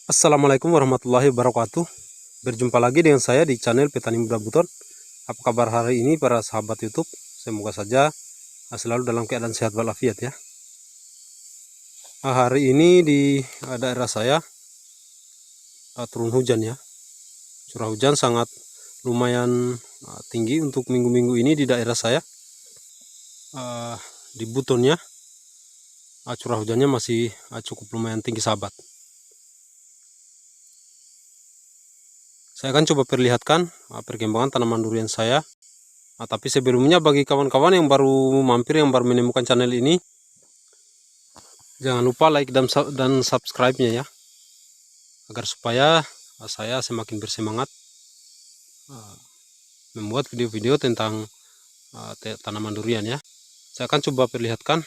Assalamualaikum warahmatullahi wabarakatuh. Berjumpa lagi dengan saya di channel Petani Muda Buton. Apa kabar hari ini para sahabat YouTube? Semoga saja selalu dalam keadaan sehat walafiat ya. Hari ini di daerah saya turun hujan ya. Curah hujan sangat lumayan tinggi untuk minggu-minggu ini di daerah saya. Di Buton ya, curah hujannya masih cukup lumayan tinggi sahabat. Saya akan coba perlihatkan perkembangan tanaman durian saya. Tapi sebelumnya bagi kawan-kawan yang baru mampir, yang baru menemukan channel ini, jangan lupa like dan subscribe-nya ya, agar supaya saya semakin bersemangat membuat video-video tentang tanaman durian ya. Saya akan coba perlihatkan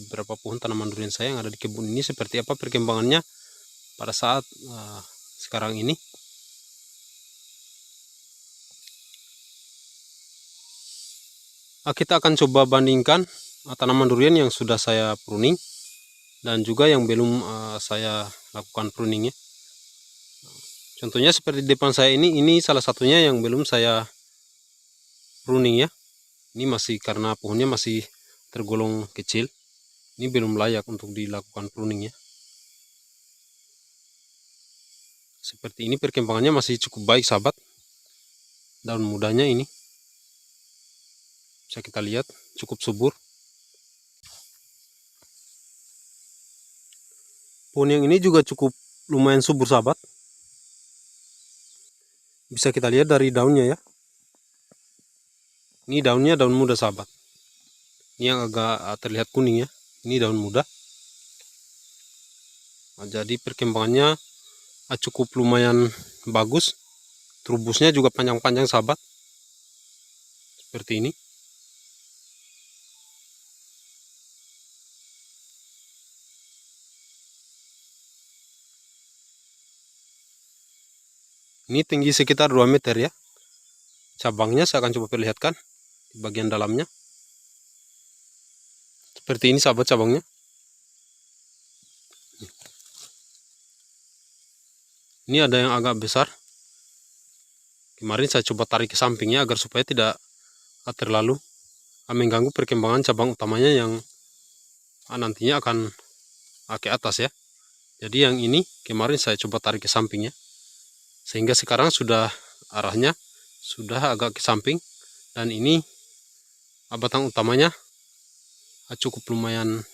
beberapa pohon tanaman durian saya yang ada di kebun ini seperti apa perkembangannya pada saat sekarang ini. Kita akan coba bandingkan tanaman durian yang sudah saya pruning dan juga yang belum saya lakukan pruningnya. Contohnya seperti di depan saya ini salah satunya yang belum saya pruning ya. Ini masih karena pohonnya masih tergolong kecil. Ini belum layak untuk dilakukan pruning ya. Seperti ini perkembangannya masih cukup baik sahabat. Daun mudanya ini bisa kita lihat cukup subur. Pohon yang ini juga cukup lumayan subur sahabat. Bisa kita lihat dari daunnya ya. Ini daunnya daun muda sahabat. Ini yang agak terlihat kuning ya. Ini daun muda. Jadi perkembangannya cukup lumayan bagus. Trubusnya juga panjang-panjang sahabat. Seperti ini. Ini tinggi sekitar 2 meter ya. Cabangnya saya akan coba perlihatkan di bagian dalamnya. Seperti ini sahabat cabangnya. Ini ada yang agak besar. Kemarin saya coba tarik ke sampingnya agar supaya tidak terlalu mengganggu perkembangan cabang utamanya yang nantinya akan ke atas ya. Jadi yang ini kemarin saya coba tarik ke sampingnya. Sehingga sekarang sudah arahnya sudah agak ke samping. Dan ini batang utamanya cukup lumayan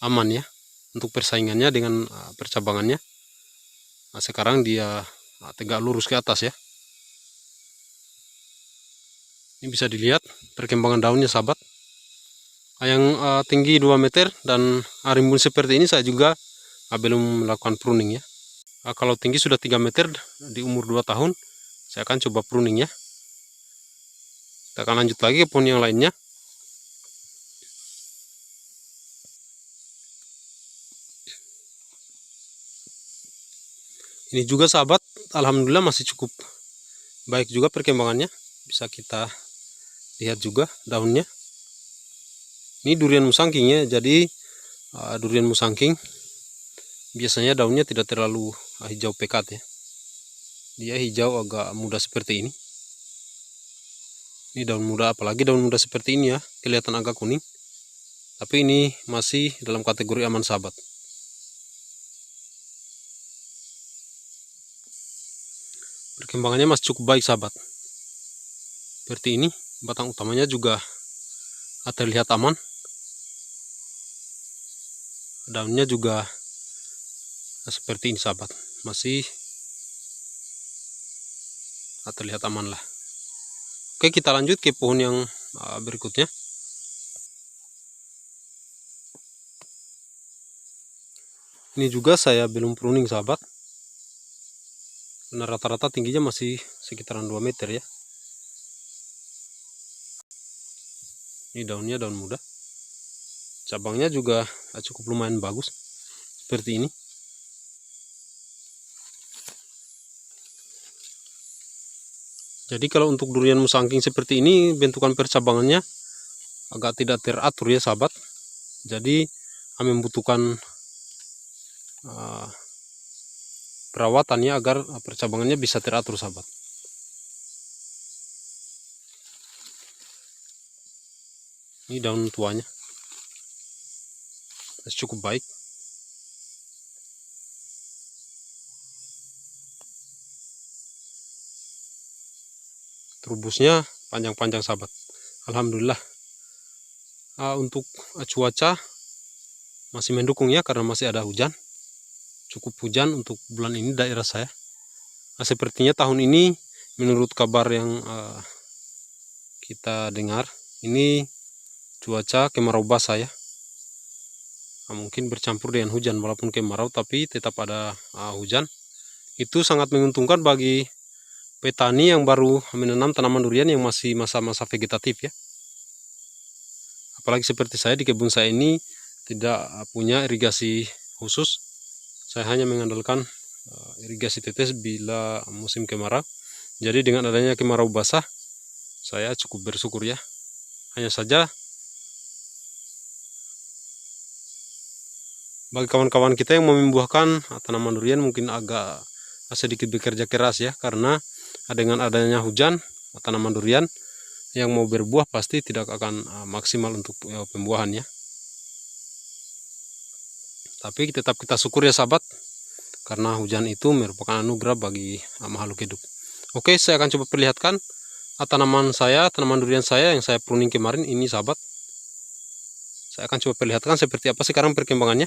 aman ya untuk persaingannya dengan percabangannya. Sekarang dia tegak lurus ke atas ya. Ini bisa dilihat perkembangan daunnya sahabat. Yang tinggi 2 meter dan rimbun seperti ini saya juga belum melakukan pruning ya. Kalau tinggi sudah 3 meter di umur 2 tahun, saya akan coba pruning ya. Kita akan lanjut lagi ke pohon yang lainnya. Ini juga sahabat, alhamdulillah masih cukup baik juga perkembangannya. Bisa kita lihat juga daunnya. Ini durian musangking ya, jadi durian musangking biasanya daunnya tidak terlalu hijau pekat ya. Dia hijau agak muda seperti ini. Ini daun muda, apalagi daun muda seperti ini ya, kelihatan agak kuning. Tapi ini masih dalam kategori aman sahabat. Perkembangannya masih cukup baik sahabat. Seperti ini, batang utamanya juga terlihat aman. Daunnya juga seperti ini sahabat, masih terlihat aman lah. Oke, kita lanjut ke pohon yang berikutnya. Ini juga saya belum pruning sahabat, karena rata-rata tingginya masih sekitaran 2 meter ya. Ini daunnya daun muda, cabangnya juga cukup lumayan bagus seperti ini. Jadi kalau untuk durian musangking seperti ini, bentukan percabangannya agak tidak teratur ya sahabat. Jadi membutuhkan perawatannya agar percabangannya bisa teratur sahabat. Ini daun tuanya masih cukup baik. Terubusnya panjang-panjang sahabat. Alhamdulillah. Untuk cuaca masih mendukung ya, karena masih ada hujan. Cukup hujan untuk bulan ini daerah saya. Sepertinya tahun ini menurut kabar yang kita dengar, ini cuaca kemarau basah ya. Mungkin bercampur dengan hujan, walaupun kemarau tapi tetap ada hujan. Itu sangat menguntungkan bagi petani yang baru menanam tanaman durian yang masih masa-masa vegetatif ya. Apalagi seperti saya, di kebun saya ini tidak punya irigasi khusus. Saya hanya mengandalkan irigasi tetes bila musim kemarau. Jadi dengan adanya kemarau basah, saya cukup bersyukur ya. Hanya saja bagi kawan-kawan kita yang mau membuahkan tanaman durian mungkin agak sedikit bekerja keras ya, karena dengan adanya hujan, tanaman durian yang mau berbuah pasti tidak akan maksimal untuk pembuahannya. Tapi tetap kita syukur ya sahabat, karena hujan itu merupakan anugerah bagi makhluk hidup. Oke, saya akan coba perlihatkan tanaman saya, tanaman durian saya yang saya pruning kemarin ini sahabat. Saya akan coba perlihatkan seperti apa sekarang perkembangannya.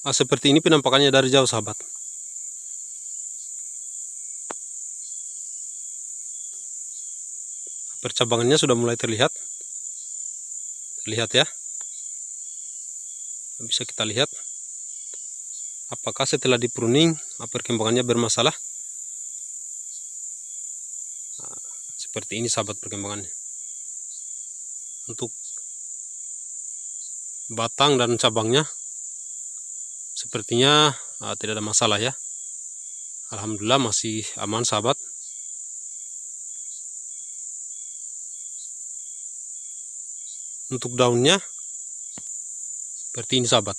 Seperti ini penampakannya dari jauh sahabat. Percabangannya sudah mulai terlihat. Terlihat ya. Bisa kita lihat apakah setelah di pruning perkembangannya bermasalah. Seperti ini sahabat perkembangannya. Untuk batang dan cabangnya sepertinya tidak ada masalah ya. Alhamdulillah masih aman sahabat. Untuk daunnya seperti ini sahabat.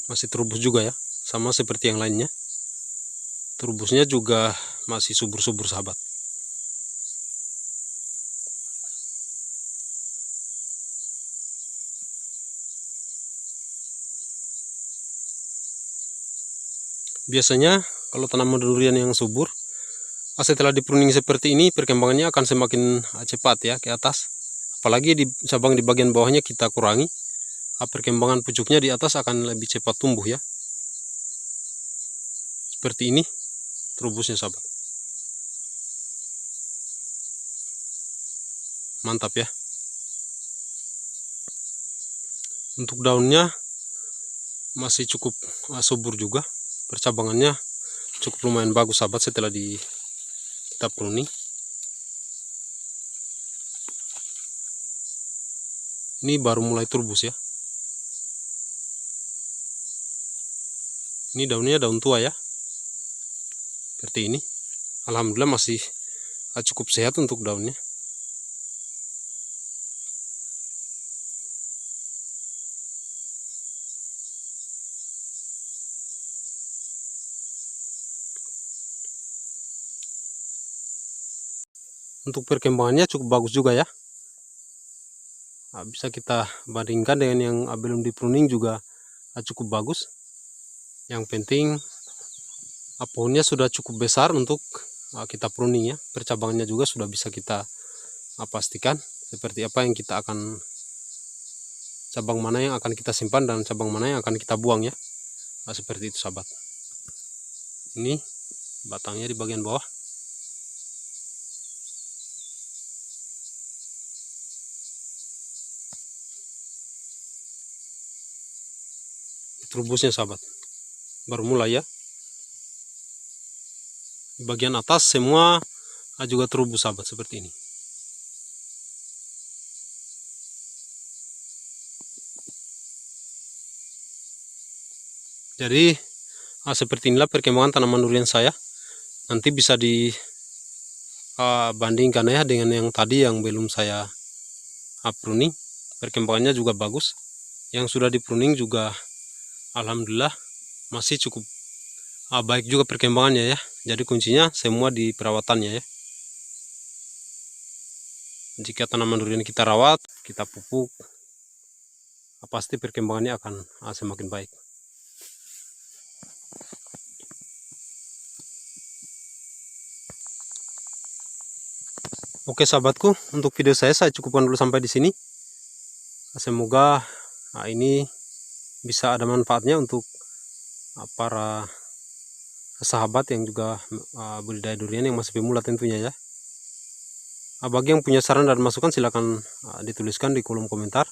Masih terubus juga ya, sama seperti yang lainnya. Terubusnya juga masih subur-subur sahabat. Biasanya kalau tanaman durian yang subur, setelah di pruning seperti ini perkembangannya akan semakin cepat ya ke atas. Apalagi di cabang di bagian bawahnya kita kurangi, perkembangan pucuknya di atas akan lebih cepat tumbuh ya. Seperti ini terubusnya sahabat. Mantap ya. Untuk daunnya masih cukup subur juga. Percabangannya cukup lumayan bagus sahabat setelah kita pruning. Ini baru mulai turbus ya. Ini daunnya daun tua ya. Seperti ini. Alhamdulillah masih cukup sehat untuk daunnya. Untuk perkembangannya cukup bagus juga ya. Bisa kita bandingkan dengan yang belum di pruning juga cukup bagus. Yang penting pohonnya sudah cukup besar untuk kita pruning ya. Percabangannya juga sudah bisa kita pastikan seperti apa yang kita akan, cabang mana yang akan kita simpan dan cabang mana yang akan kita buang ya. Seperti itu sahabat. Ini batangnya di bagian bawah. Terubusnya sahabat baru mulai ya. Di bagian atas semua juga terubus sahabat seperti ini. Jadi seperti inilah perkembangan tanaman durian saya. Nanti bisa dibandingkan ya dengan yang tadi yang belum saya pruning. Perkembangannya juga bagus. Yang sudah di pruning juga alhamdulillah masih cukup baik juga perkembangannya ya. Jadi kuncinya semua di perawatannya ya. Jika tanaman durian kita rawat, kita pupuk, pasti perkembangannya akan semakin baik. Oke sahabatku, untuk video saya cukupkan dulu sampai di sini. Semoga ini bisa ada manfaatnya untuk para sahabat yang juga budidaya durian yang masih pemula tentunya ya. Bagi yang punya saran dan masukan silahkan dituliskan di kolom komentar.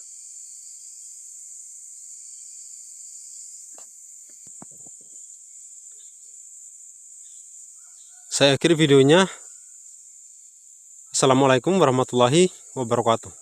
Saya akhiri videonya. Assalamualaikum warahmatullahi wabarakatuh.